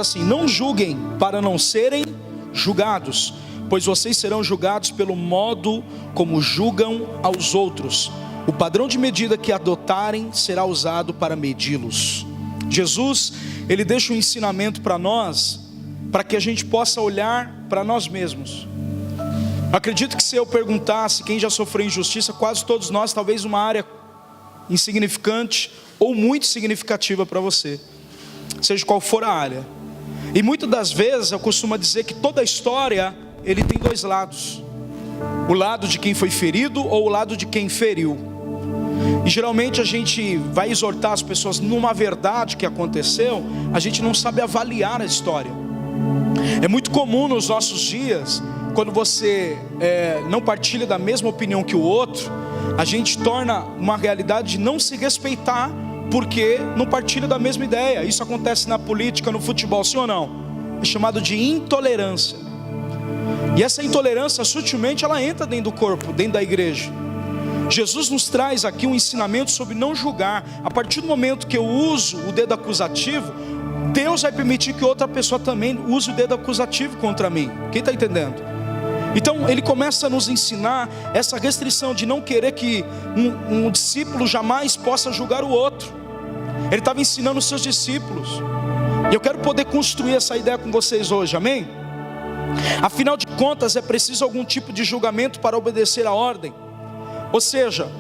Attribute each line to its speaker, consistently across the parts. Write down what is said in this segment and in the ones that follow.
Speaker 1: assim: não julguem para não serem julgados, pois vocês serão julgados pelo modo como julgam aos outros. O padrão de medida que adotarem será usado para medi-los. Jesus, ele deixa um ensinamento para nós, para que a gente possa olhar para nós mesmos. Acredito que se eu perguntasse quem já sofreu injustiça, quase todos nós, talvez uma área insignificante ou muito significativa para você, seja qual for a área. E muitas das vezes eu costumo dizer que toda a história, ele tem dois lados: o lado de quem foi ferido ou o lado de quem feriu. E geralmente a gente vai exortar as pessoas numa verdade que aconteceu, a gente não sabe avaliar a história. É muito comum nos nossos dias, quando você não partilha da mesma opinião que o outro, a gente torna uma realidade de não se respeitar, porque não partilha da mesma ideia. Isso acontece na política, no futebol, sim ou não? É chamado de intolerância. E essa intolerância, sutilmente, ela entra dentro do corpo, dentro da igreja. Jesus nos traz aqui um ensinamento sobre não julgar. A partir do momento que eu uso o dedo acusativo, Deus vai permitir que outra pessoa também use o dedo acusativo contra mim. Quem está entendendo? Então ele começa a nos ensinar essa restrição de não querer que um discípulo jamais possa julgar o outro. Ele estava ensinando os seus discípulos, e eu quero poder construir essa ideia com vocês hoje, amém? Afinal de contas, é preciso algum tipo de julgamento para obedecer a ordem. Ou seja,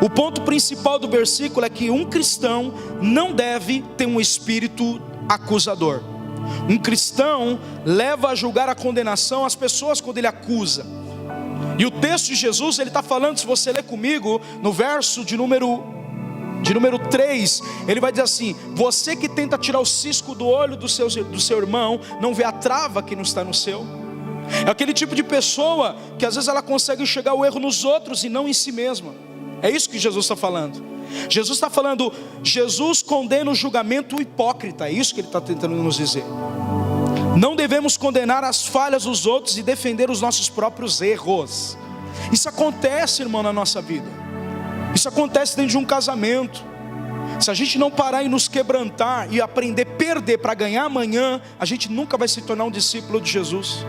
Speaker 1: o ponto principal do versículo é que um cristão não deve ter um espírito acusador. Um cristão leva a julgar a condenação as pessoas quando ele acusa. E o texto de Jesus, ele está falando, se você ler comigo, no verso de número 3, ele vai dizer assim: você que tenta tirar o cisco do olho do seu irmão, não vê a trava que não está no seu. É aquele tipo de pessoa que às vezes ela consegue enxergar o erro nos outros e não em si mesma. É isso que Jesus está falando. Jesus está falando, Jesus condena o julgamento hipócrita. É isso que ele está tentando nos dizer. Não devemos condenar as falhas dos outros e defender os nossos próprios erros. Isso acontece, irmão, na nossa vida. Isso acontece dentro de um casamento. Se a gente não parar e nos quebrantar e aprender a perder para ganhar amanhã, a gente nunca vai se tornar um discípulo de Jesus.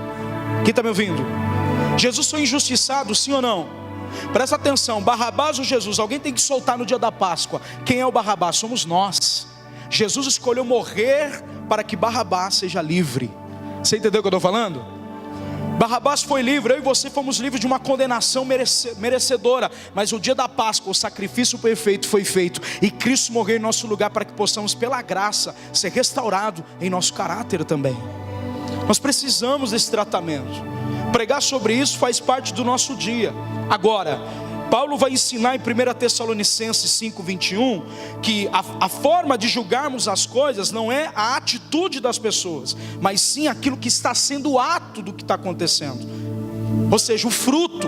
Speaker 1: Quem está me ouvindo? Jesus foi injustiçado, sim ou não? Presta atenção, Barrabás ou Jesus? Alguém tem que soltar no dia da Páscoa. Quem é o Barrabás? Somos nós. Jesus escolheu morrer para que Barrabás seja livre. Você entendeu o que eu estou falando? Barrabás foi livre, eu e você fomos livres de uma condenação merecedora. Mas o dia da Páscoa, o sacrifício perfeito foi feito, e Cristo morreu em nosso lugar para que possamos, pela graça, ser restaurado em nosso caráter também. Nós precisamos desse tratamento. Pregar sobre isso faz parte do nosso dia. Agora, Paulo vai ensinar em 1 Tessalonicenses 5:21 que a forma de julgarmos as coisas não é a atitude das pessoas, mas sim aquilo que está sendo o ato do que está acontecendo. Ou seja, o fruto,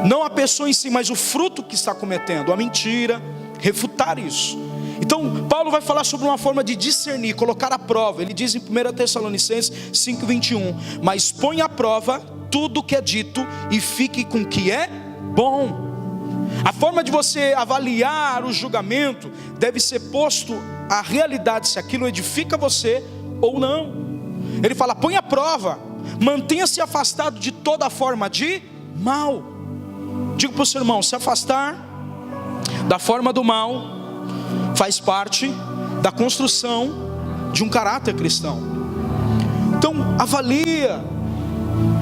Speaker 1: não a pessoa em si, mas o fruto que está cometendo, a mentira, refutar isso. Então Paulo vai falar sobre uma forma de discernir, colocar à prova. Ele diz em 1 Tessalonicenses 5:21: mas põe à prova tudo o que é dito e fique com o que é bom. A forma de você avaliar o julgamento deve ser posto à realidade, se aquilo edifica você ou não. Ele fala, põe à prova, mantenha-se afastado de toda forma de mal. Digo para o seu irmão, se afastar da forma do mal faz parte da construção de um caráter cristão. Então avalia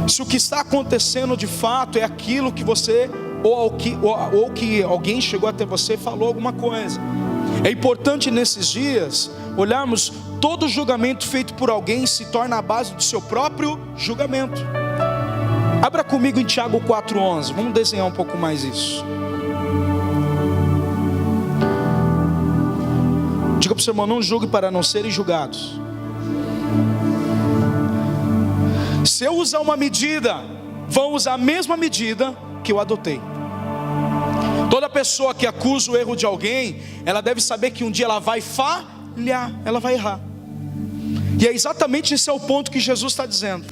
Speaker 1: se o que está acontecendo de fato é aquilo que você ou que alguém chegou até você e falou alguma coisa. É importante nesses dias olharmos, todo julgamento feito por alguém se torna a base do seu próprio julgamento. Abra comigo em Tiago 4:11, vamos desenhar um pouco mais isso. Diga para o seu irmão, não julgue para não serem julgados. Se eu usar uma medida, vão usar a mesma medida que eu adotei. Toda pessoa que acusa o erro de alguém, ela deve saber que um dia ela vai falhar, ela vai errar. E é exatamente esse é o ponto que Jesus está dizendo.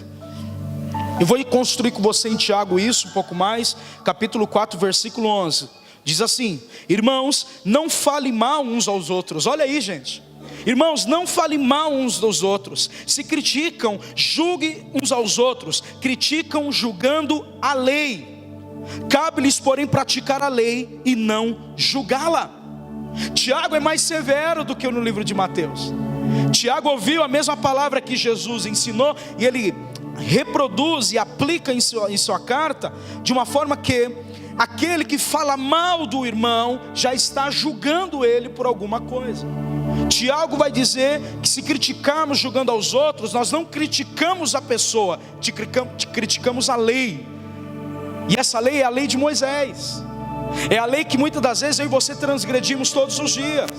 Speaker 1: Eu vou construir com você em Tiago isso um pouco mais, capítulo 4, versículo 11. Diz assim, irmãos, não falem mal uns aos outros. Olha aí, gente. Irmãos, não fale mal uns dos outros. Se criticam, julgue uns aos outros. Criticam julgando a lei. Cabe-lhes, porém, praticar a lei e não julgá-la. Tiago é mais severo do que no livro de Mateus. Tiago ouviu a mesma palavra que Jesus ensinou e ele reproduz e aplica em sua carta de uma forma que aquele que fala mal do irmão já está julgando ele por alguma coisa. Tiago vai dizer que se criticarmos julgando aos outros, nós não criticamos a pessoa, criticamos a lei. E essa lei é a lei de Moisés. É a lei que muitas das vezes eu e você transgredimos todos os dias.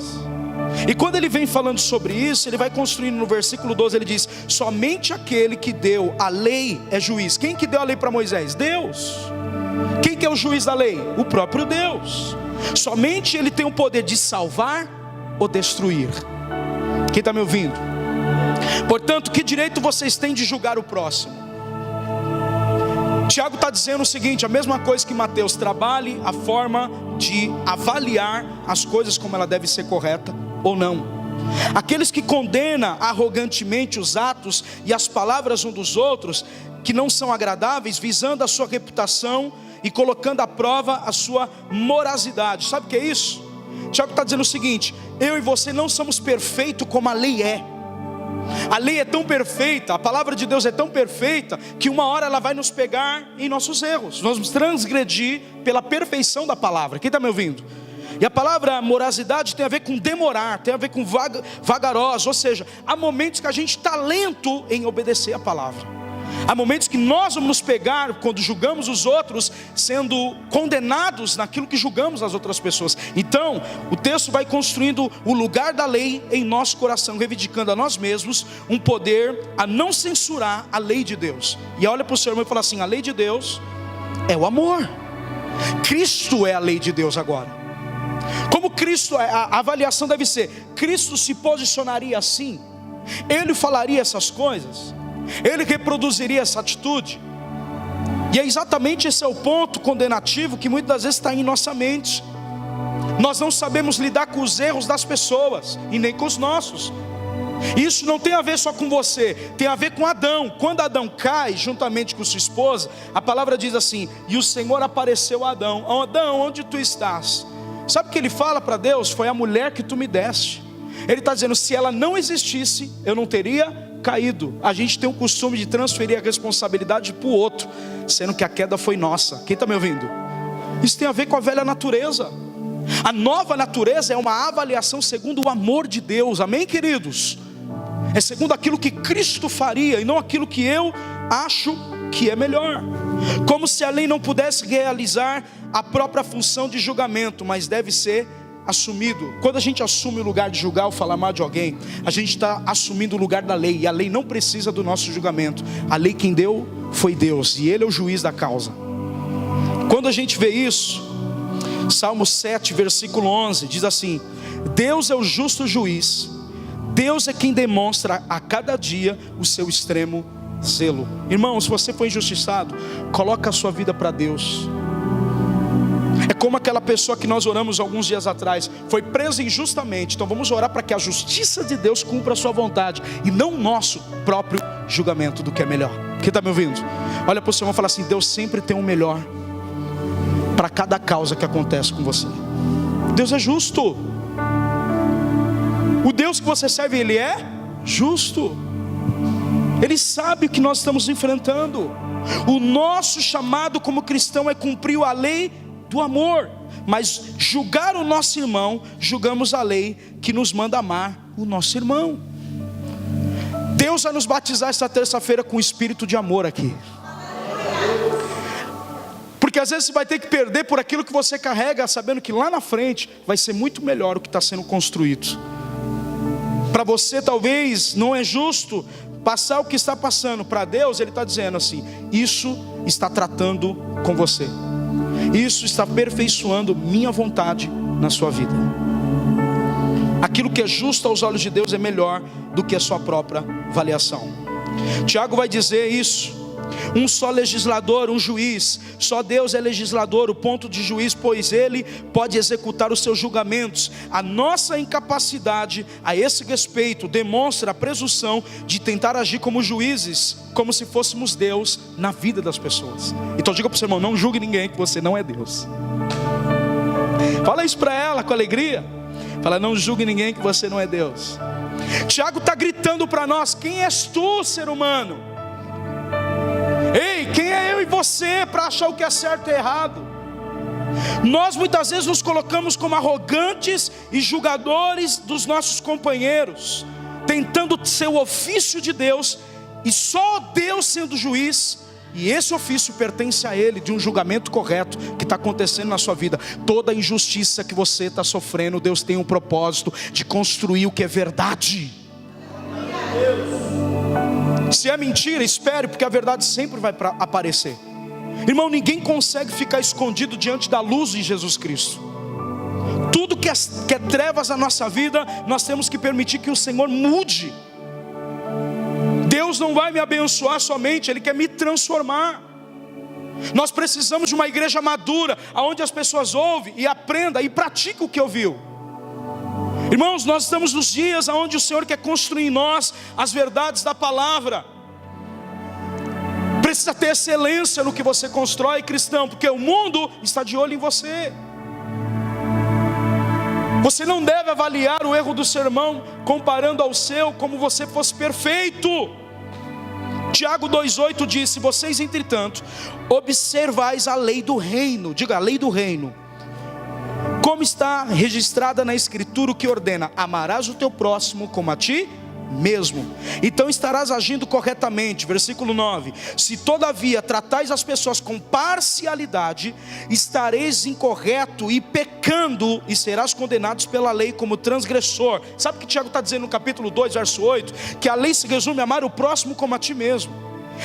Speaker 1: E quando ele vem falando sobre isso, ele vai construindo no versículo 12, ele diz: somente aquele que deu a lei é juiz. Quem que deu a lei para Moisés? Deus. Quem que é o juiz da lei? O próprio Deus. Somente ele tem o poder de salvar ou destruir. Quem está me ouvindo? Portanto, que direito vocês têm de julgar o próximo? Tiago está dizendo o seguinte, a mesma coisa que Mateus: trabalhe a forma de avaliar as coisas como ela deve ser correta ou não. Aqueles que condenam arrogantemente os atos e as palavras uns dos outros, que não são agradáveis, visando a sua reputação e colocando à prova a sua moralidade. Sabe o que é isso? Tiago está dizendo o seguinte: eu e você não somos perfeitos como a lei é. A lei é tão perfeita, a palavra de Deus é tão perfeita, que uma hora ela vai nos pegar em nossos erros. Nós vamos transgredir pela perfeição da palavra. Quem está me ouvindo? E a palavra morosidade tem a ver com demorar, tem a ver com vagarosa. Ou seja, há momentos que a gente está lento em obedecer a palavra. Há momentos que nós vamos nos pegar, quando julgamos os outros, sendo condenados naquilo que julgamos as outras pessoas. Então, o texto vai construindo o lugar da lei em nosso coração, reivindicando a nós mesmos um poder a não censurar a lei de Deus. E olha para o seu irmão e fala assim: a lei de Deus é o amor. Cristo é a lei de Deus agora. Como Cristo é, a avaliação deve ser: Cristo se posicionaria assim? Ele falaria essas coisas? Ele reproduziria essa atitude? E é exatamente esse é o ponto condenativo que muitas das vezes está em nossa mente. Nós não sabemos lidar com os erros das pessoas e nem com os nossos. Isso não tem a ver só com você, tem a ver com Adão. Quando Adão cai juntamente com sua esposa, a palavra diz assim: e o Senhor apareceu a Adão: Adão, onde tu estás? Sabe o que ele fala para Deus? Foi a mulher que tu me deste. Ele está dizendo: se ela não existisse, eu não teria caído. A gente tem o costume de transferir a responsabilidade para o outro, sendo que a queda foi nossa. Quem está me ouvindo? Isso tem a ver com a velha natureza. A nova natureza é uma avaliação segundo o amor de Deus. Amém, queridos? É segundo aquilo que Cristo faria e não aquilo que eu acho que é melhor. Como se a lei não pudesse realizar a própria função de julgamento, mas deve ser assumido. Quando a gente assume o lugar de julgar ou falar mal de alguém, a gente está assumindo o lugar da lei. E a lei não precisa do nosso julgamento. A lei quem deu foi Deus, e Ele é o juiz da causa. Quando a gente vê isso, Salmo 7, versículo 11, diz assim: Deus é o justo juiz. Deus é quem demonstra a cada dia o seu extremo zelo. Irmão, se você foi injustiçado, coloca a sua vida para Deus. É como aquela pessoa que nós oramos alguns dias atrás, foi presa injustamente. Então vamos orar para que a justiça de Deus cumpra a sua vontade, e não o nosso próprio julgamento do que é melhor. Quem está me ouvindo? Olha para o seu irmão e fala assim: Deus sempre tem o melhor para cada causa que acontece com você. Deus é justo. O Deus que você serve, Ele é justo. Ele sabe o que nós estamos enfrentando. O nosso chamado como cristão é cumprir a lei do amor, mas julgar o nosso irmão, julgamos a lei que nos manda amar o nosso irmão. Deus vai nos batizar esta terça-feira com o espírito de amor aqui, porque às vezes você vai ter que perder por aquilo que você carrega, sabendo que lá na frente vai ser muito melhor o que está sendo construído. Para você talvez não é justo passar o que está passando. Para Deus Ele está dizendo assim: isso está tratando com você, isso está aperfeiçoando minha vontade na sua vida. Aquilo que é justo aos olhos de Deus é melhor do que a sua própria avaliação. Tiago vai dizer isso Um só legislador, um juiz. Só Deus é legislador, o ponto de juiz, pois Ele pode executar os seus julgamentos. A nossa incapacidade a esse respeito demonstra a presunção de tentar agir como juízes, como se fôssemos Deus na vida das pessoas. Então diga para o seu irmão: não julgue ninguém, que você não é Deus. Fala isso para ela com alegria. Fala: não julgue ninguém, que você não é Deus. Tiago está gritando para nós: quem és tu, ser humano? Ei, quem é eu e você para achar o que é certo e errado? Nós muitas vezes nos colocamos como arrogantes e julgadores dos nossos companheiros, tentando ser o ofício de Deus, e só Deus sendo juiz, e esse ofício pertence a Ele, de um julgamento correto que está acontecendo na sua vida. Toda injustiça que você está sofrendo, Deus tem um propósito de construir o que é verdade. Se é mentira, espere, porque a verdade sempre vai aparecer. Irmão, ninguém consegue ficar escondido diante da luz de Jesus Cristo. Tudo que é trevas na nossa vida, nós temos que permitir que o Senhor mude. Deus não vai me abençoar somente, Ele quer me transformar. Nós precisamos de uma igreja madura, onde as pessoas ouvem e aprendam e praticam o que ouviu. Irmãos, nós estamos nos dias onde o Senhor quer construir em nós as verdades da palavra. Precisa ter excelência no que você constrói, cristão, porque o mundo está de olho em você. Você não deve avaliar o erro do seu irmão comparando ao seu, como você fosse perfeito. Tiago 2,8 diz: se vocês entretanto observais a lei do reino, diga, a lei do reino, como está registrada na escritura, o que ordena: amarás o teu próximo como a ti mesmo, então estarás agindo corretamente. Versículo 9: se todavia tratais as pessoas com parcialidade, estareis incorreto e pecando, e serás condenados pela lei como transgressor. Sabe o que Tiago está dizendo no capítulo 2, verso 8? Que a lei se resume a amar o próximo como a ti mesmo.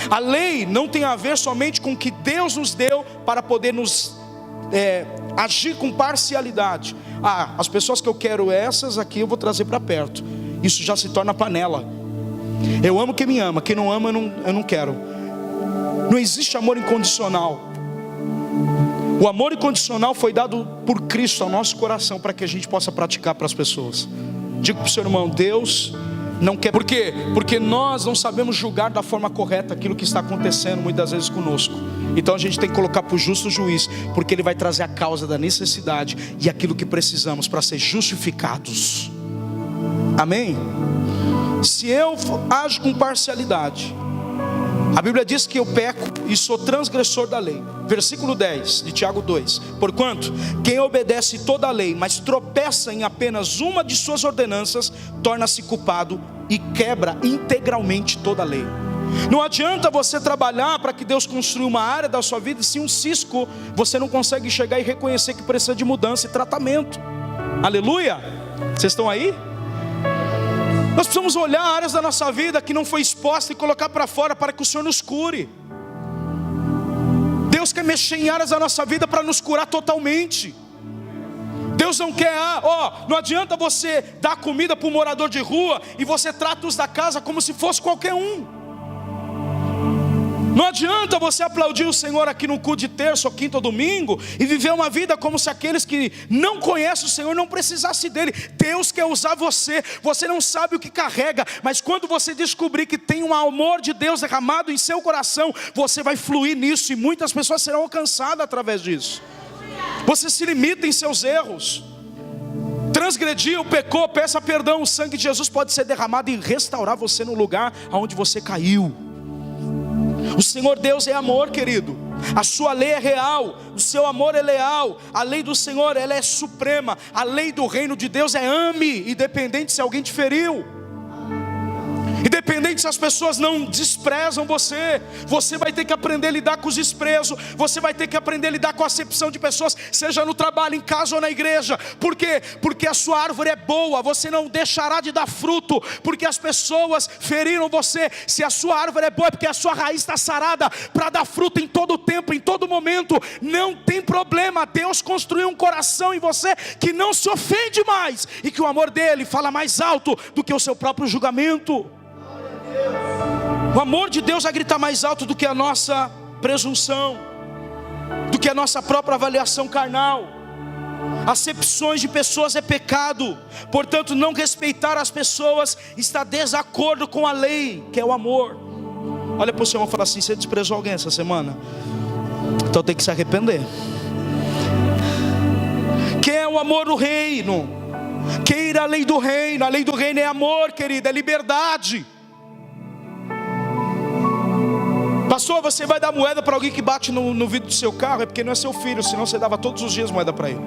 Speaker 1: A lei não tem a ver somente com o que Deus nos deu para poder nos agir com parcialidade. As pessoas que eu quero, essas aqui eu vou trazer para perto. Isso já se torna panela. Eu amo quem me ama, quem não ama eu não quero. Não existe amor incondicional. O amor incondicional foi dado por Cristo ao nosso coração, para que a gente possa praticar para as pessoas. Digo para o seu irmão: Deus não quer. Por quê? Porque nós não sabemos julgar da forma correta aquilo que está acontecendo muitas vezes conosco. Então a gente tem que colocar para o justo juiz, porque ele vai trazer a causa da necessidade e aquilo que precisamos para ser justificados. Amém? Se eu ajo com parcialidade, a Bíblia diz que eu peco e sou transgressor da lei. Versículo 10 de Tiago 2: porquanto quem obedece toda a lei, mas tropeça em apenas uma de suas ordenanças, torna-se culpado e quebra integralmente toda a lei. Não adianta você trabalhar para que Deus construa uma área da sua vida, se um cisco você não consegue chegar e reconhecer que precisa de mudança e tratamento. Aleluia! Vocês estão aí? Nós precisamos olhar áreas da nossa vida que não foi exposta e colocar para fora, para que o Senhor nos cure. Deus quer mexer em áreas da nossa vida para nos curar totalmente. Deus não quer, não adianta você dar comida para um morador de rua e você trata os da casa como se fosse qualquer um. Não adianta você aplaudir o Senhor aqui no culto de terça ou quinta ou domingo e viver uma vida como se aqueles que não conhecem o Senhor não precisassem dele. Deus quer usar você. Você não sabe o que carrega, mas quando você descobrir que tem um amor de Deus derramado em seu coração, você vai fluir nisso e muitas pessoas serão alcançadas através disso. Você se limita em seus erros. Transgrediu, pecou, peça perdão. O sangue de Jesus pode ser derramado e restaurar você no lugar onde você caiu. O Senhor Deus é amor, querido. A sua lei é real, o seu amor é leal. A lei do Senhor, ela é suprema. A lei do reino de Deus é ame, independente se alguém te feriu, independente se as pessoas não desprezam você. Você vai ter que aprender a lidar com os desprezos. Você vai ter que aprender a lidar com a acepção de pessoas, seja no trabalho, em casa ou na igreja. Por quê? Porque a sua árvore é boa, você não deixará de dar fruto, porque as pessoas feriram você. Se a sua árvore é boa, é porque a sua raiz está sarada para dar fruto em todo tempo, em todo momento. Não tem problema. Deus construiu um coração em você que não se ofende mais, e que o amor dele fala mais alto do que o seu próprio julgamento. O amor de Deus vai gritar mais alto do que a nossa presunção, do que a nossa própria avaliação carnal. Acepções de pessoas é pecado, portanto não respeitar as pessoas está em desacordo com a lei, que é o amor. Olha para o seu irmão e fala assim: você desprezou alguém essa semana? Então tem que se arrepender. Que é o amor do reino? Queira a lei do reino. A lei do reino é amor, querida, é liberdade. Pastor, você vai dar moeda para alguém que bate no vidro do seu carro? É porque não é seu filho, senão você dava todos os dias moeda para ele.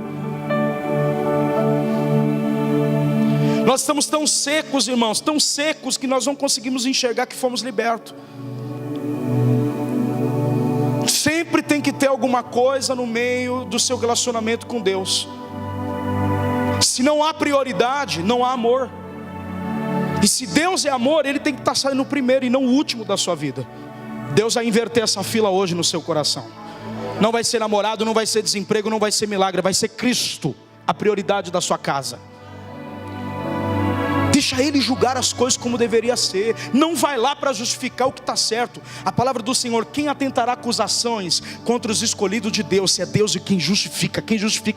Speaker 1: Nós estamos tão secos, irmãos, tão secos, que nós não conseguimos enxergar que fomos libertos. Sempre tem que ter alguma coisa no meio do seu relacionamento com Deus. Se não há prioridade, não há amor. E se Deus é amor, Ele tem que estar saindo primeiro e não o último da sua vida. Deus vai inverter essa fila hoje no seu coração. Não vai ser namorado, não vai ser desemprego, não vai ser milagre, vai ser Cristo a prioridade da sua casa. Deixa Ele julgar as coisas como deveria ser. Não vai lá para justificar o que está certo. A palavra do Senhor: quem atentará acusações contra os escolhidos de Deus? Se é Deus e quem justifica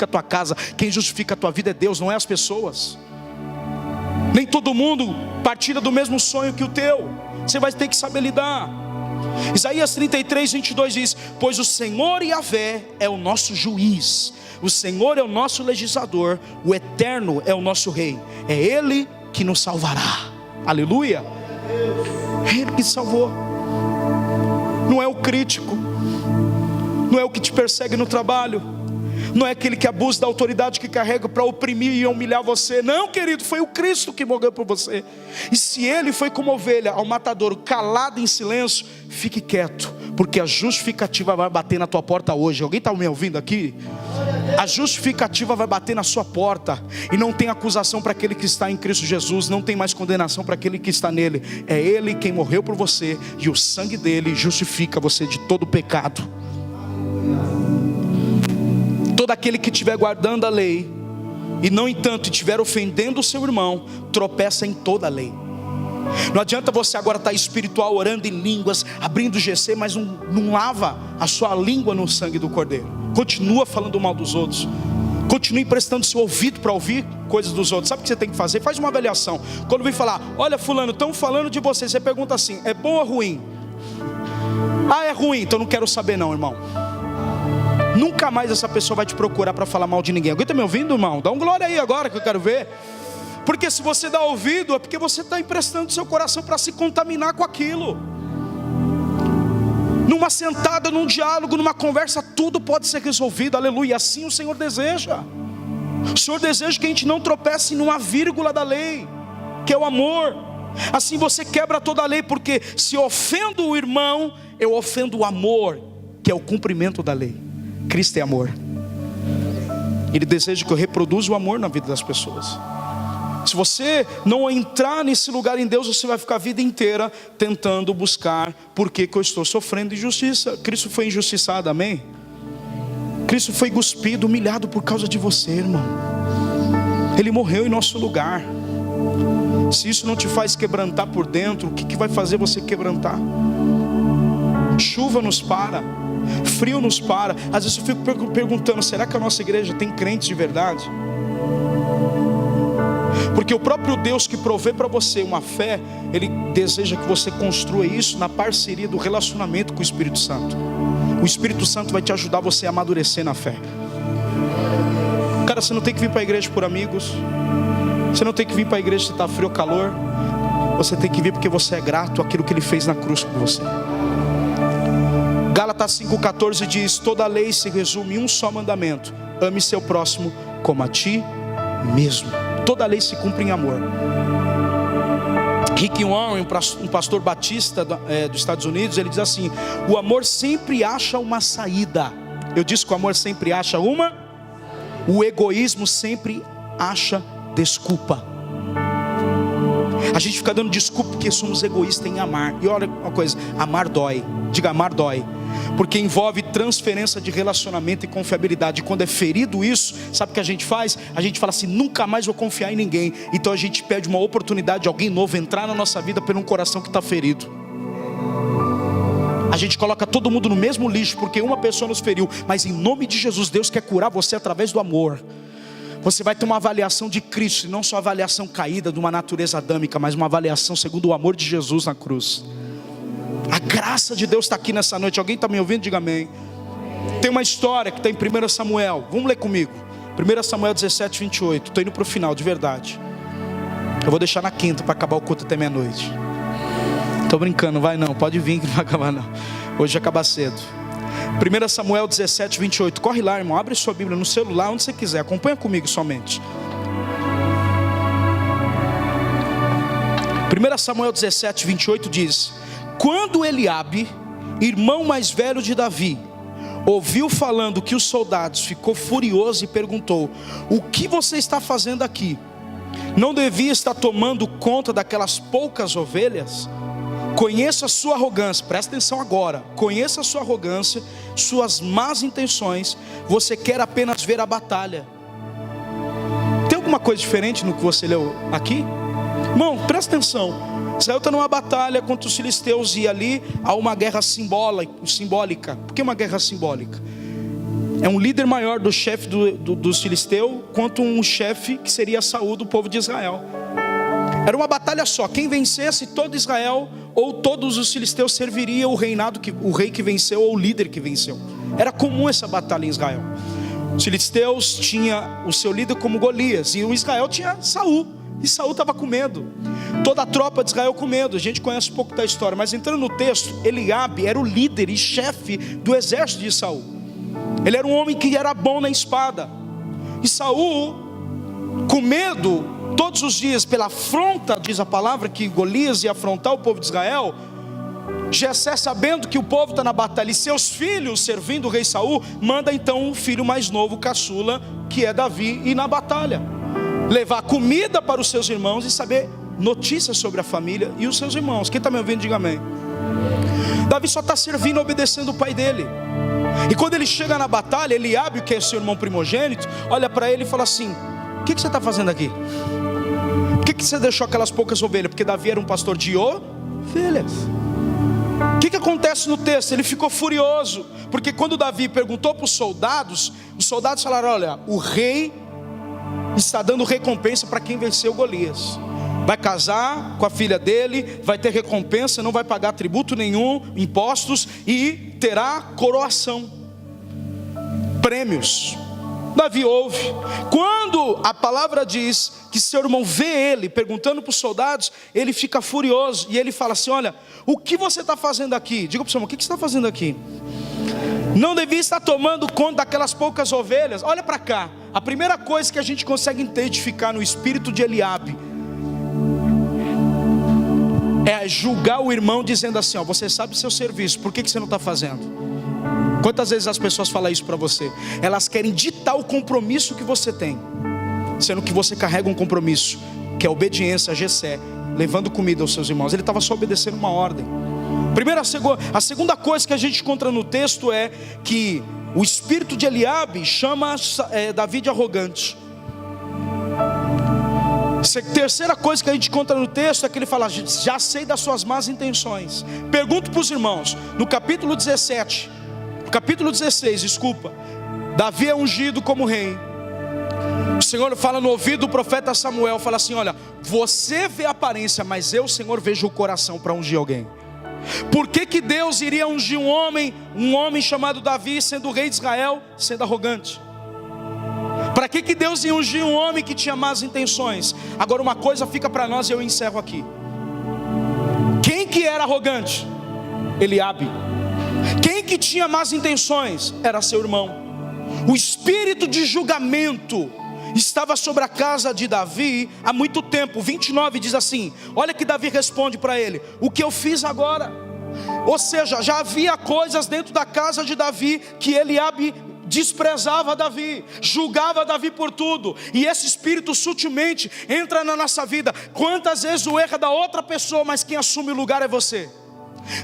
Speaker 1: a tua casa, quem justifica a tua vida é Deus, não é as pessoas. Nem todo mundo partilha do mesmo sonho que o teu. Você vai ter que saber lidar. Isaías 33:22 diz: pois o Senhor Yahvé é o nosso juiz, o Senhor é o nosso legislador, o Eterno é o nosso rei. É Ele que nos salvará. Aleluia. É Ele que salvou. Não é o crítico, não é o que te persegue no trabalho, não é aquele que abusa da autoridade que carrega para oprimir e humilhar você. Não, querido, foi o Cristo que morreu por você. E se Ele foi como ovelha ao matadouro, calado em silêncio, fique quieto, porque a justificativa vai bater na tua porta hoje. Alguém está me ouvindo aqui? A justificativa vai bater na sua porta. E não tem acusação para aquele que está em Cristo Jesus. Não tem mais condenação para aquele que está nele. É Ele quem morreu por você, e o sangue dele justifica você de todo pecado. Todo aquele que estiver guardando a lei e não entanto estiver ofendendo o seu irmão, tropeça em toda a lei. Não adianta você agora estar espiritual, orando em línguas, abrindo GC, mas não lava a sua língua no sangue do Cordeiro. Continua falando mal dos outros. Continue prestando seu ouvido para ouvir coisas dos outros. Sabe o que você tem que fazer? Faz uma avaliação. Quando vem falar: olha fulano, estão falando de você, você pergunta assim: é bom ou ruim? Ah, é ruim, então não quero saber não, irmão. Nunca mais essa pessoa vai te procurar para falar mal de ninguém. Alguém está me ouvindo, irmão? Dá um glória aí agora que eu quero ver. Porque se você dá ouvido, é porque você está emprestando seu coração para se contaminar com aquilo. Numa sentada, num diálogo, numa conversa, tudo pode ser resolvido. Aleluia. Assim o Senhor deseja. O Senhor deseja que a gente não tropece numa vírgula da lei, que é o amor. Assim você quebra toda a lei, porque se eu ofendo o irmão, eu ofendo o amor, que é o cumprimento da lei. Cristo é amor. Ele deseja que eu reproduza o amor na vida das pessoas. Se você não entrar nesse lugar em Deus, você vai ficar a vida inteira tentando buscar por que eu estou sofrendo injustiça. Cristo foi injustiçado, amém? Cristo foi cuspido, humilhado por causa de você, irmão. Ele morreu em nosso lugar. Se isso não te faz quebrantar por dentro, o que vai fazer você quebrantar? Chuva nos para, frio nos para. Às vezes eu fico perguntando: será que a nossa igreja tem crentes de verdade? Porque o próprio Deus que provê para você uma fé, Ele deseja que você construa isso na parceria do relacionamento com o Espírito Santo. O Espírito Santo vai te ajudar você a amadurecer na fé. Cara, você não tem que vir para a igreja por amigos. Você não tem que vir para a igreja se está frio ou calor. Você tem que vir porque você é grato àquilo que Ele fez na cruz por você. Gálatas 5,14 diz: toda a lei se resume em um só mandamento: ame seu próximo como a ti mesmo. Toda a lei se cumpre em amor. Rick Warren, um pastor batista dos Estados Unidos, ele diz assim: o amor sempre acha uma saída. Eu disse que o amor sempre acha uma. O egoísmo sempre acha desculpa. A gente fica dando desculpa porque somos egoístas em amar. E olha uma coisa: amar dói. Diga, amar dói. Porque envolve transferência de relacionamento e confiabilidade. E quando é ferido isso, sabe o que a gente faz? A gente fala assim: nunca mais vou confiar em ninguém. Então a gente pede uma oportunidade de alguém novo entrar na nossa vida por um coração que está ferido. a gente coloca todo mundo no mesmo lixo, porque uma pessoa nos feriu. Mas em nome de Jesus, Deus quer curar você através do amor. Você vai ter uma avaliação de Cristo, e não só avaliação caída de uma natureza adâmica, mas uma avaliação segundo o amor de Jesus na cruz. A graça de Deus está aqui nessa noite. Alguém está me ouvindo? Diga amém. Tem uma história que está em 1 Samuel. Vamos ler comigo. 1 Samuel 17, 28. Estou indo para o final, de verdade. Eu vou deixar na quinta para acabar o culto até meia-noite. Estou brincando, vai não. Pode vir que não vai acabar não. Hoje acaba cedo. 1 Samuel 17, 28. Corre lá, irmão. Abre sua Bíblia no celular, onde você quiser. Acompanha comigo somente. 1 Samuel 17, 28 diz: quando Eliabe, irmão mais velho de Davi, ouviu falando que os soldados, ficou furioso e perguntou: o que você está fazendo aqui? Não devia estar tomando conta daquelas poucas ovelhas? Conheça a sua arrogância, presta atenção agora. Conheça a sua arrogância, suas más intenções. Você quer apenas ver a batalha. Tem alguma coisa diferente no que você leu aqui? Irmão, presta atenção. Israel está numa batalha contra os filisteus, e ali há uma guerra simbólica. Por que uma guerra simbólica? É um líder maior do chefe dos filisteus, quanto um chefe que seria Saul do povo de Israel. Era uma batalha só. Quem vencesse, todo Israel ou todos os filisteus serviria o reinado, o rei que venceu ou o líder que venceu. Era comum essa batalha em Israel. Os filisteus tinham o seu líder como Golias, e o Israel tinha Saul, e Saul estava com medo. Toda a tropa de Israel com medo. A gente conhece um pouco da história, mas entrando no texto, Eliabe era o líder e chefe do exército de Saul. Ele era um homem que era bom na espada. E Saul, com medo, todos os dias, pela afronta, diz a palavra, que Golias ia afrontar o povo de Israel, Jessé, sabendo que o povo está na batalha e seus filhos servindo o rei Saul, manda então o filho mais novo, caçula, que é Davi, ir na batalha, levar comida para os seus irmãos e saber notícias sobre a família e os seus irmãos. Quem está me ouvindo, diga amém. Davi só está servindo, obedecendo o pai dele. E quando ele chega na batalha, Eliabe, que é seu irmão primogênito, olha para ele e fala assim: o que você está fazendo aqui? Por que você deixou aquelas poucas ovelhas? Porque Davi era um pastor de ovelhas. O que acontece no texto? Ele ficou furioso, porque quando Davi perguntou para os soldados falaram: olha, o rei está dando recompensa para quem venceu Golias. Vai casar com a filha dele, vai ter recompensa, não vai pagar tributo nenhum, impostos, e terá coroação, prêmios. Davi ouve. Quando a palavra diz que seu irmão vê ele perguntando para os soldados, ele fica furioso e ele fala assim: olha, o que você está fazendo aqui? Diga para o seu irmão: o que você está fazendo aqui? Não devia estar tomando conta daquelas poucas ovelhas. Olha para cá. A primeira coisa que a gente consegue identificar no espírito de Eliabe é julgar o irmão, dizendo assim: ó, você sabe o seu serviço, por que você não está fazendo? Quantas vezes as pessoas falam isso para você? Elas querem ditar o compromisso que você tem, sendo que você carrega um compromisso, que é a obediência a Jessé, levando comida aos seus irmãos. Ele estava só obedecendo uma ordem. A segunda coisa que a gente encontra no texto é que o espírito de Eliabe chama Davi de arrogante. Terceira coisa que a gente encontra no texto é que ele fala: já sei das suas más intenções. Pergunto para os irmãos, no capítulo 16, Davi é ungido como rei. O Senhor fala no ouvido do profeta Samuel, fala assim: olha, você vê a aparência, mas eu, Senhor, vejo o coração para ungir alguém. Por que Deus iria ungir um homem chamado Davi, sendo o rei de Israel, sendo arrogante? Para que Deus ia ungir um homem que tinha más intenções? Agora uma coisa fica para nós e eu encerro aqui. Quem que era arrogante? Eliabe. Quem que tinha más intenções? Era seu irmão. O espírito de julgamento estava sobre a casa de Davi há muito tempo. 29 diz assim, olha que Davi responde para ele: o que eu fiz agora? Ou seja, já havia coisas dentro da casa de Davi que Eliabe desprezava Davi, julgava Davi por tudo. E esse espírito sutilmente entra na nossa vida. Quantas vezes o erro é da outra pessoa, mas quem assume o lugar é você.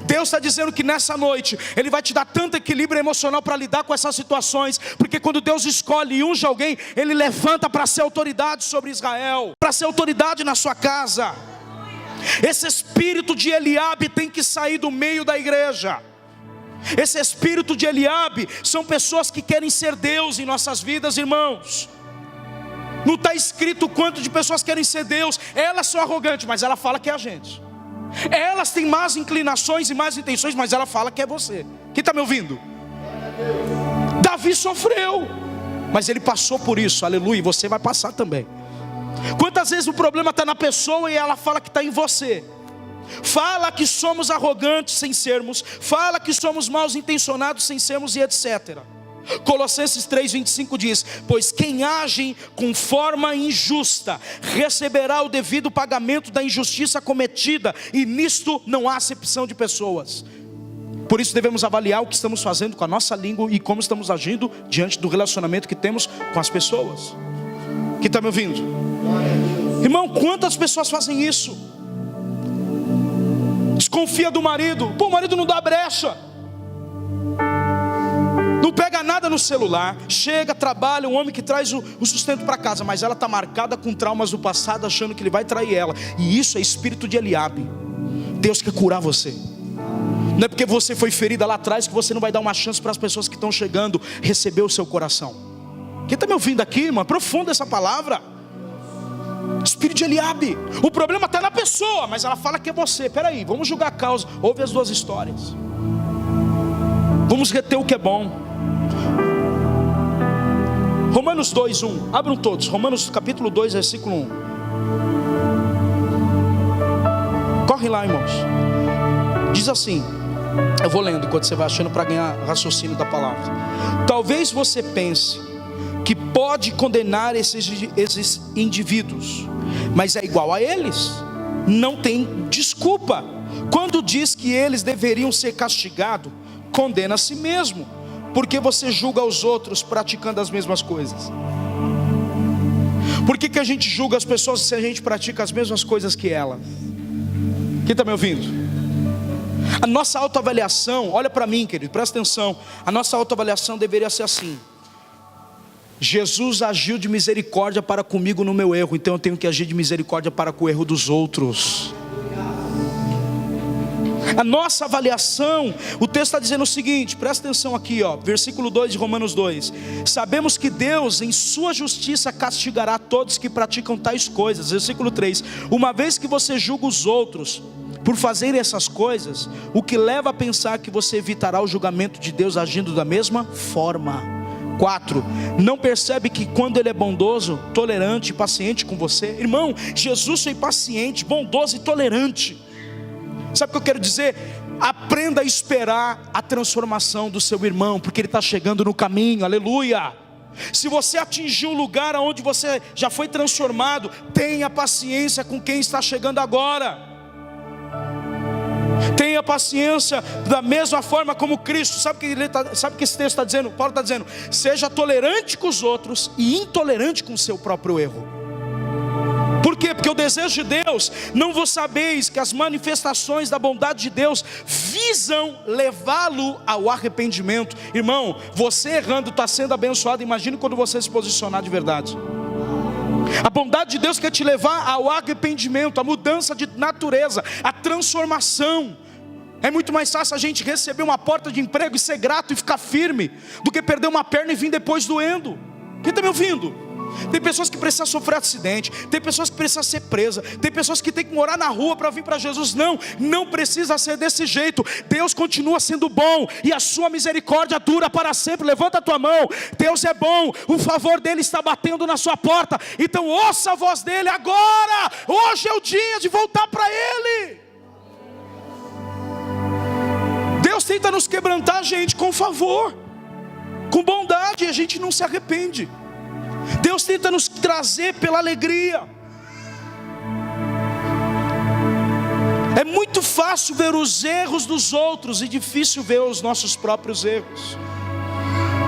Speaker 1: Deus está dizendo que nessa noite Ele vai te dar tanto equilíbrio emocional para lidar com essas situações, porque quando Deus escolhe e unge alguém, Ele levanta para ser autoridade sobre Israel, para ser autoridade na sua casa. Esse espírito de Eliabe tem que sair do meio da igreja. Esse espírito de Eliabe são pessoas que querem ser Deus em nossas vidas, irmãos. Não está escrito o quanto de pessoas querem ser Deus. Elas são arrogantes, mas ela fala que é a gente. Elas têm más inclinações e más intenções, mas ela fala que é você. Quem está me ouvindo? Davi sofreu, mas ele passou por isso, aleluia, e você vai passar também. Quantas vezes o problema está na pessoa e ela fala que está em você? Fala que somos arrogantes sem sermos, fala que somos mal intencionados sem sermos e etc. Colossenses 3:25 diz: pois quem age com forma injusta receberá o devido pagamento da injustiça cometida, e nisto não há acepção de pessoas. Por isso devemos avaliar o que estamos fazendo com a nossa língua e como estamos agindo diante do relacionamento que temos com as pessoas. Quem está me ouvindo? Irmão, quantas pessoas fazem isso? Desconfia do marido. Pô, o marido não dá brecha, não pega nada no celular, chega, trabalha, um homem que traz o sustento para casa, mas ela está marcada com traumas do passado, achando que ele vai trair ela. E isso é espírito de Eliabe. Deus quer curar você. Não é porque você foi ferida lá atrás que você não vai dar uma chance para as pessoas que estão chegando receber o seu coração. Quem está me ouvindo aqui, irmão? Aprofunda essa palavra. Espírito de Eliabe. O problema está na pessoa, mas ela fala que é você. Peraí, vamos julgar a causa. Ouve as duas histórias. Vamos reter o que é bom. Romanos 2:1. Abram todos. Romanos capítulo 2, versículo 1. Corre lá, irmãos. Diz assim. Eu vou lendo enquanto você vai achando, para ganhar raciocínio da palavra. Talvez você pense que pode condenar esses indivíduos, mas é igual a eles. Não tem desculpa. Quando diz que eles deveriam ser castigados, condena a si mesmo, porque você julga os outros praticando as mesmas coisas. Por que a gente julga as pessoas se a gente pratica as mesmas coisas que elas? Quem está me ouvindo? A nossa autoavaliação, olha para mim, querido, presta atenção. A nossa autoavaliação deveria ser assim: Jesus agiu de misericórdia para comigo no meu erro, então eu tenho que agir de misericórdia para com o erro dos outros. A nossa avaliação, o texto está dizendo o seguinte, presta atenção aqui, ó, versículo 2 de Romanos 2: sabemos que Deus em sua justiça castigará todos que praticam tais coisas. Versículo 3: uma vez que você julga os outros por fazerem essas coisas, o que leva a pensar que você evitará o julgamento de Deus agindo da mesma forma? 4. Não percebe que quando Ele é bondoso, tolerante e paciente com você? Irmão, Jesus foi paciente, bondoso e tolerante. Sabe o que eu quero dizer? Aprenda a esperar a transformação do seu irmão, porque ele está chegando no caminho, aleluia. Se você atingiu um lugar onde você já foi transformado, tenha paciência com quem está chegando agora. Tenha paciência da mesma forma como Cristo. Sabe o que esse texto está dizendo? Paulo está dizendo: seja tolerante com os outros e intolerante com o seu próprio erro. Por quê? Porque o desejo de Deus, não vos sabeis que as manifestações da bondade de Deus visam levá-lo ao arrependimento. Irmão, você errando está sendo abençoado. Imagine quando você se posicionar de verdade. A bondade de Deus quer te levar ao arrependimento, a mudança de natureza, a transformação. É muito mais fácil a gente receber uma porta de emprego e ser grato e ficar firme, do que perder uma perna e vir depois doendo. Quem está me ouvindo? Tem pessoas que precisam sofrer acidente, tem pessoas que precisam ser presas, tem pessoas que têm que morar na rua para vir para Jesus. Não precisa ser desse jeito. Deus continua sendo bom e a sua misericórdia dura para sempre. Levanta a tua mão. Deus é bom, o favor dele está batendo na sua porta. Então ouça a voz dele agora. Hoje é o dia de voltar para ele. Deus tenta nos quebrantar, gente, com favor, com bondade, e a gente não se arrepende. Deus tenta nos trazer pela alegria. É muito fácil ver os erros dos outros e difícil ver os nossos próprios erros.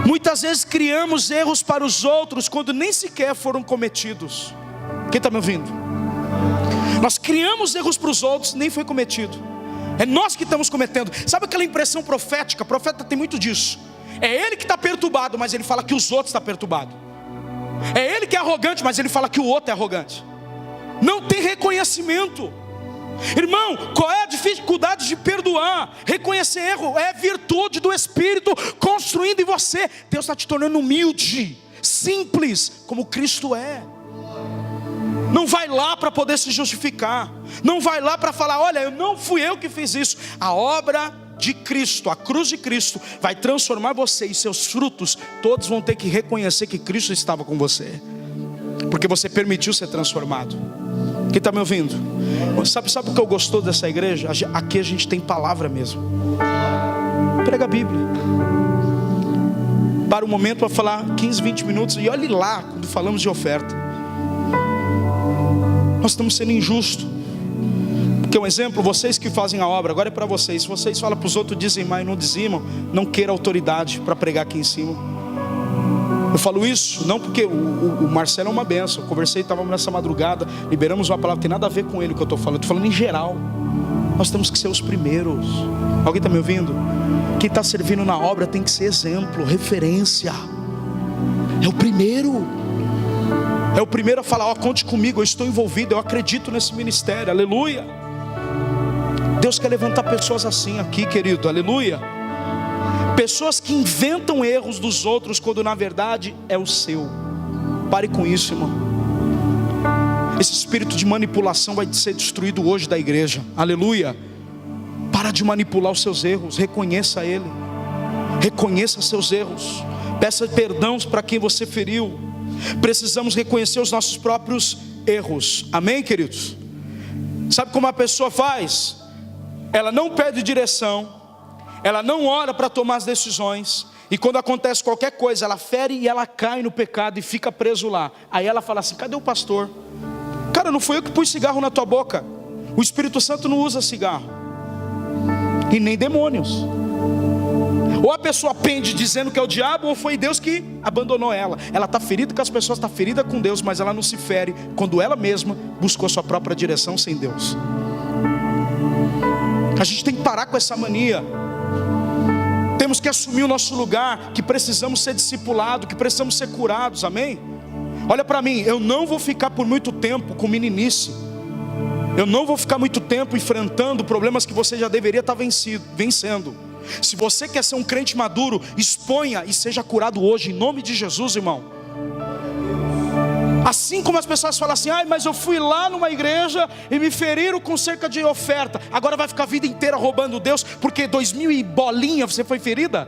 Speaker 1: Muitas vezes criamos erros para os outros quando nem sequer foram cometidos. Quem está me ouvindo? Nós criamos erros para os outros, nem foi cometido. É nós que estamos cometendo. Sabe aquela impressão profética? O profeta tem muito disso. É ele que está perturbado, mas ele fala que os outros estão perturbados. É ele que é arrogante, mas ele fala que o outro é arrogante. Não tem reconhecimento. Irmão, qual é a dificuldade de perdoar? Reconhecer erro é virtude do Espírito construindo em você. Deus está te tornando humilde, simples, como Cristo é. Não vai lá para poder se justificar, não vai lá para falar, olha, não fui eu que fiz isso. A obra de Cristo, a cruz de Cristo vai transformar você, e seus frutos todos vão ter que reconhecer que Cristo estava com você, porque você permitiu ser transformado. Quem está me ouvindo? Sabe o que eu gostou dessa igreja? Aqui a gente tem palavra mesmo. Prega a Bíblia. Para um momento para falar 15, 20 minutos. E olhe lá quando falamos de oferta. Nós estamos sendo injustos. Porque um exemplo, vocês que fazem a obra, agora é para vocês. Se vocês falam para os outros dizimar e não dizimam, não queira autoridade para pregar aqui em cima. Eu falo isso não porque o Marcelo é uma benção. Eu conversei, estávamos nessa madrugada, liberamos uma palavra, tem nada a ver com ele o que eu estou falando. Estou falando em geral. Nós temos que ser os primeiros. Alguém está me ouvindo? Quem está servindo na obra tem que ser exemplo, referência. É o primeiro. É o primeiro a falar, ó, conte comigo, eu estou envolvido, eu acredito nesse ministério, aleluia. Deus quer levantar pessoas assim aqui, querido, aleluia. Pessoas que inventam erros dos outros, quando na verdade é o seu. Pare com isso, irmão. Esse espírito de manipulação vai ser destruído hoje da igreja, aleluia. Para de manipular os seus erros, reconheça ele. Reconheça seus erros, peça perdão para quem você feriu. Precisamos reconhecer os nossos próprios erros, amém, queridos? Sabe como a pessoa faz? Ela não pede direção, ela não ora para tomar as decisões, e quando acontece qualquer coisa, ela fere e ela cai no pecado e fica preso lá. Aí ela fala assim, cadê o pastor? Cara, não foi eu que pus cigarro na tua boca. O Espírito Santo não usa cigarro, e nem demônios. Ou a pessoa pende dizendo que é o diabo, ou foi Deus que abandonou ela. Ela está ferida com as pessoas, está ferida com Deus, mas ela não se fere quando ela mesma buscou a sua própria direção sem Deus. A gente tem que parar com essa mania. Temos que assumir o nosso lugar, que precisamos ser discipulados, que precisamos ser curados, amém? Olha para mim, eu não vou ficar por muito tempo com meninice. Eu não vou ficar muito tempo enfrentando problemas que você já deveria estar vencendo. Se você quer ser um crente maduro, exponha e seja curado hoje, em nome de Jesus, irmão. Assim como as pessoas falam assim, mas eu fui lá numa igreja e me feriram com cerca de oferta, agora vai ficar a vida inteira roubando Deus, porque 2000 e bolinha você foi ferida?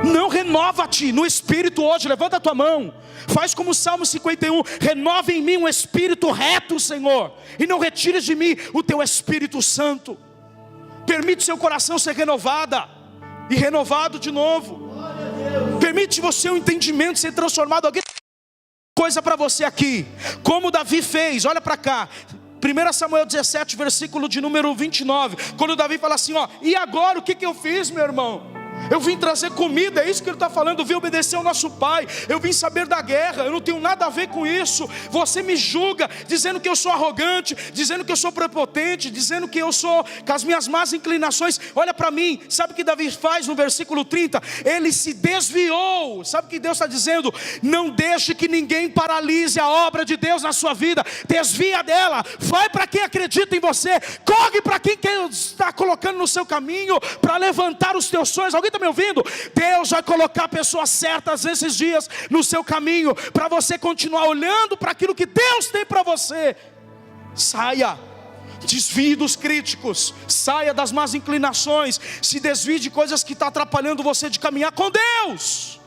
Speaker 1: Não, renova-te no Espírito hoje, levanta a tua mão, faz como o Salmo 51, renova em mim um espírito reto, Senhor, e não retires de mim o teu Espírito Santo. Permite seu coração ser renovado e renovado de novo. Permite você o entendimento ser transformado. Alguém coisa para você aqui, como Davi fez, olha para cá, 1 Samuel 17, versículo de número 29, quando Davi fala assim, e agora o que eu fiz, meu irmão? Eu vim trazer comida, é isso que ele está falando. Eu vim obedecer ao nosso pai, eu vim saber da guerra, eu não tenho nada a ver com isso. Você me julga, dizendo que eu sou arrogante, dizendo que eu sou prepotente, dizendo que eu sou com as minhas más inclinações. Olha para mim, sabe o que Davi faz no versículo 30? Ele se desviou. Sabe o que Deus está dizendo? Não deixe que ninguém paralise a obra de Deus na sua vida. Desvia dela, vai para quem acredita em você, corre para quem está colocando no seu caminho, para levantar os teus sonhos. Alguém está me ouvindo? Deus vai colocar pessoas certas nesses dias no seu caminho, para você continuar olhando para aquilo que Deus tem para você. Saia, desvie dos críticos, saia das más inclinações, se desvie de coisas que estão atrapalhando você de caminhar com Deus.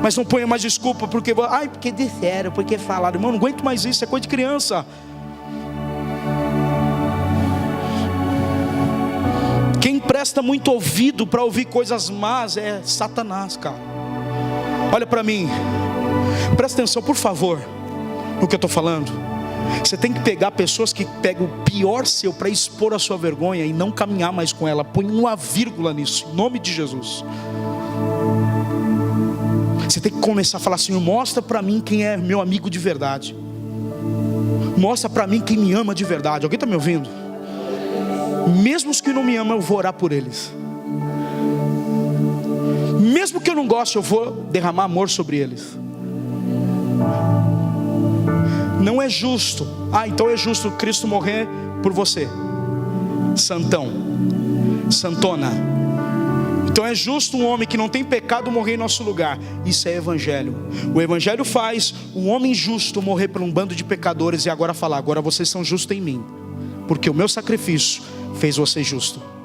Speaker 1: Mas não ponha mais desculpa, porque disseram, porque falaram. Irmão, não aguento mais isso, é coisa de criança. Quem presta muito ouvido para ouvir coisas más é Satanás, cara. Olha para mim, presta atenção por favor no que eu estou falando. Você tem que pegar pessoas que pegam o pior seu para expor a sua vergonha e não caminhar mais com ela. Põe uma vírgula nisso, em nome de Jesus. Você tem que começar a falar assim, mostra para mim quem é meu amigo de verdade, mostra para mim quem me ama de verdade. Alguém está me ouvindo? Mesmo os que não me amam, eu vou orar por eles. Mesmo que eu não goste, eu vou derramar amor sobre eles. Não é justo. Então é justo Cristo morrer por você, santão, santona. Então é justo um homem que não tem pecado morrer em nosso lugar. Isso é evangelho. O evangelho faz um homem justo morrer por um bando de pecadores e agora falar: agora vocês são justos em mim, porque o meu sacrifício fez você justo.